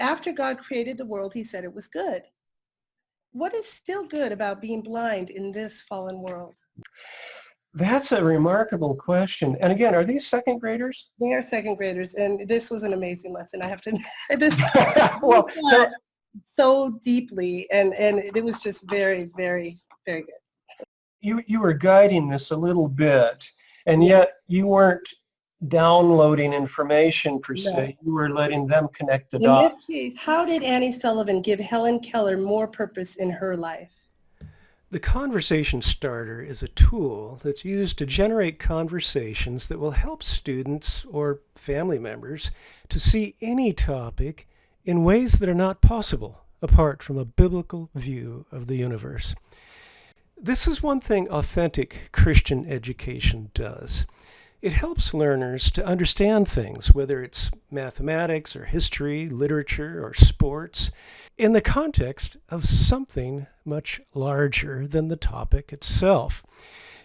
after God created the world, he said it was good. What is still good about being blind in this fallen world? That's a remarkable question. And again, are these second graders? They are second graders, and this was an amazing lesson. I have to, this Well, so deeply, and it was just very, very, very good. You were guiding this a little bit, and yet you weren't downloading information per se. You were letting them connect the dots. In this case, how did Annie Sullivan give Helen Keller more purpose in her life? The conversation starter is a tool that's used to generate conversations that will help students or family members to see any topic in ways that are not possible apart from a biblical view of the universe. This is one thing authentic Christian education does. It helps learners to understand things, whether it's mathematics or history, literature, or sports, in the context of something much larger than the topic itself.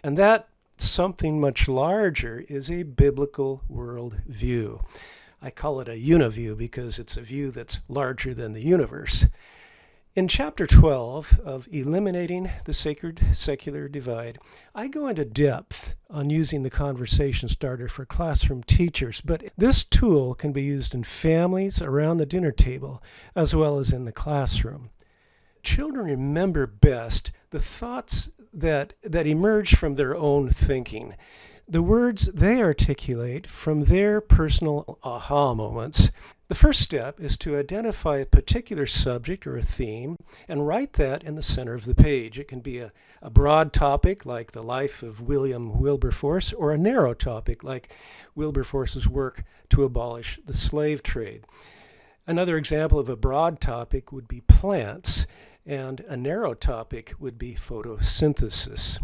And that something much larger is a biblical worldview. I call it a uniview because it's a view that's larger than the universe. In Chapter 12 of Eliminating the Sacred-Secular Divide, I go into depth on using the conversation starter for classroom teachers, but this tool can be used in families around the dinner table as well as in the classroom. Children remember best the thoughts that emerge from their own thinking, the words they articulate from their personal aha moments. The first step is to identify a particular subject or a theme and write that in the center of the page. It can be a broad topic like the life of William Wilberforce, or a narrow topic like Wilberforce's work to abolish the slave trade. Another example of a broad topic would be plants, and a narrow topic would be photosynthesis.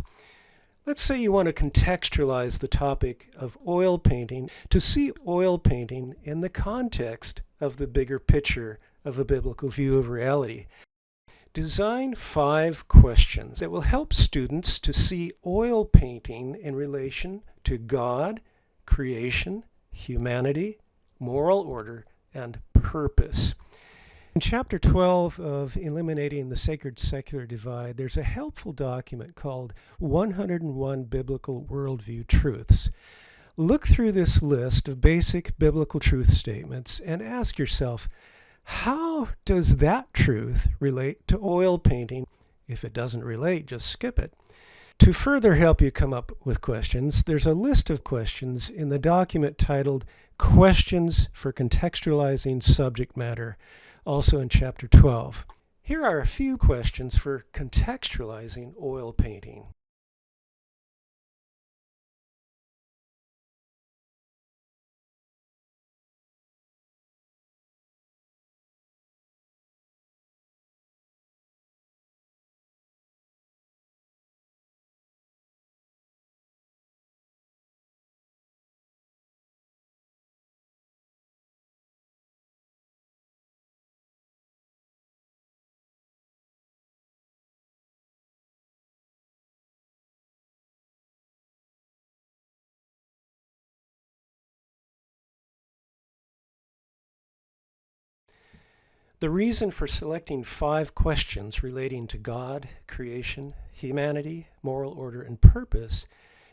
Let's say you want to contextualize the topic of oil painting to see oil painting in the context of the bigger picture of a biblical view of reality. Design 5 questions that will help students to see oil painting in relation to God, creation, humanity, moral order, and purpose. In Chapter 12 of Eliminating the Sacred-Secular Divide, there's a helpful document called 101 Biblical Worldview Truths. Look through this list of basic biblical truth statements and ask yourself, how does that truth relate to oil painting? If it doesn't relate, just skip it. To further help you come up with questions, there's a list of questions in the document titled Questions for Contextualizing Subject Matter, also in Chapter 12. Here are a few questions for contextualizing oil painting. The reason for selecting 5 questions relating to God, creation, humanity, moral order, and purpose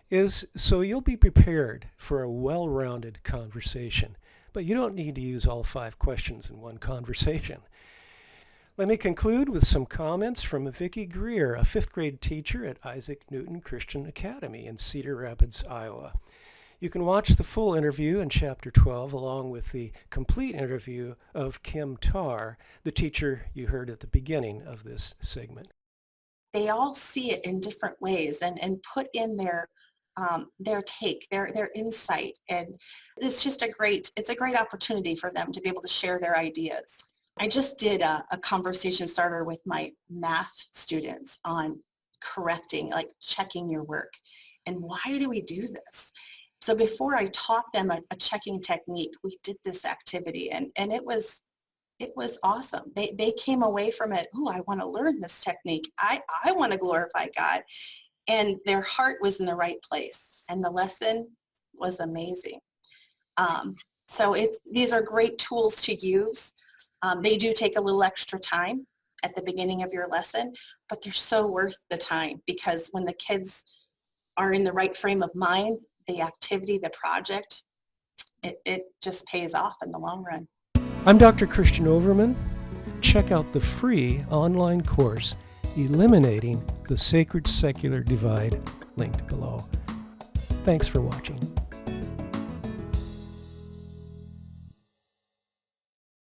is so you'll be prepared for a well-rounded conversation. But you don't need to use all 5 questions in one conversation. Let me conclude with some comments from Vicki Greer, a 5th grade teacher at Isaac Newton Christian Academy in Cedar Rapids, Iowa. You can watch the full interview in Chapter 12 along with the complete interview of Kim Tarr, the teacher you heard at the beginning of this segment. They all see it in different ways and put in their take, their insight, and it's just a great opportunity for them to be able to share their ideas. I just did a conversation starter with my math students on correcting, like checking your work. And why do we do this? So before I taught them a checking technique, we did this activity, and it was awesome. They came away from it, I want to learn this technique. I want to glorify God. And their heart was in the right place. And the lesson was amazing. So these are great tools to use. They do take a little extra time at the beginning of your lesson, but they're so worth the time, because when the kids are in the right frame of mind, the activity, the project, it just pays off in the long run. I'm Dr. Christian Overman. Check out the free online course, Eliminating the Sacred-Secular Divide, linked below. Thanks for watching.